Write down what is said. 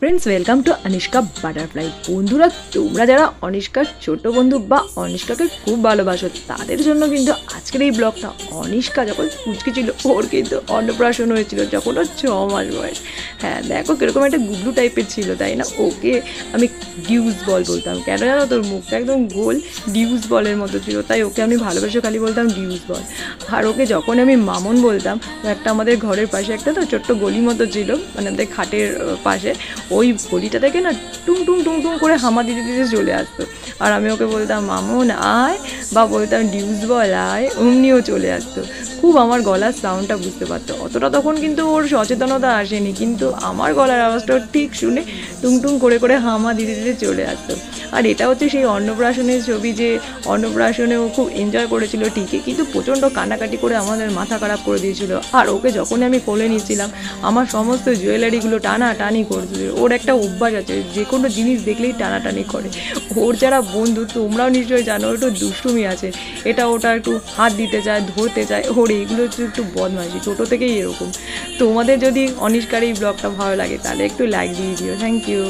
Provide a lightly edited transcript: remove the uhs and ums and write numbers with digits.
Friends, welcome to Anishka butterfly. বন্ধুরা, তোমরা যারা অনিষ্কার ছোট বন্ধু বা অনিষ্কাকে খুব ভালোবাসো তাদের জন্য কিন্তু আজকের এই ব্লগটা। অনিষ্কা যখন কুচকি ছিল ওর কিন্তু অন্নপ্রাশন হয়েছিল যখন ওর 6 মাস বয়স। হ্যাঁ, দেখো কিরকম একটা গুবলু টাইপের ছিল, তাই না? ওকে আমি ডিউস বল বলতাম। কেন জানো? তোর মুখটা একদম গোল ডিউস বলের মতো ছিল, তাই ওকে আমি ভালোবেসে খালি বলতাম ডিউস বল। আর ওকে যখন আমি মামন বলতাম, ও একটা আমাদের ঘরের পাশে একটা তো ছোট্ট গলি মতো ছিল, মানে আমাদের খাটের পাশে। ওই গলিটা থেকে না টুং টুং টুং টুং করে হামা দিতে দিতে চলে আসতো। আর আমি ওকে বলতাম মামুন আয়, বা বলতাম ডিউস বল আয়, অমনিও চলে আসতো। খুব আমার গলার সাউন্ডটা বুঝতে পারতো। অতটা তখন কিন্তু ওর সচেতনতা আসেনি, কিন্তু আমার গলার আওয়াজটা ঠিক শুনে টুং টুং করে করে হামা দিতে দিতে চলে আসতো। আর এটা হচ্ছে সেই অন্নপ্রাশনের ছবি, যে অন্নপ্রাশনে ও খুব এনজয় করেছিল ঠিকই, কিন্তু প্রচণ্ড কান্নাকাটি করে আমাদের মাথা খারাপ করে দিয়েছিল। আর ওকে যখনই আমি কোলে নিয়েছিলাম, আমার সমস্ত জুয়েলারিগুলো টানাটানি করছিল। ওর একটা অভ্যাস আছে, যে কোনো জিনিস দেখলেই টানাটানি করে। ওর যারা বন্ধু, তোমরাও নিশ্চয়ই জানো, একটু দুষ্টুমি আছে, এটা ওটা একটু হাত দিতে চায়, ধরতে চায়। ওর এইগুলো হচ্ছে একটু বদমাইশি, ছোটো থেকেই এরকম। তোমাদের যদি অনিষ্কার এই ব্লগটা ভালো লাগে তাহলে একটু লাইক দিয়ে দিও। Thank you.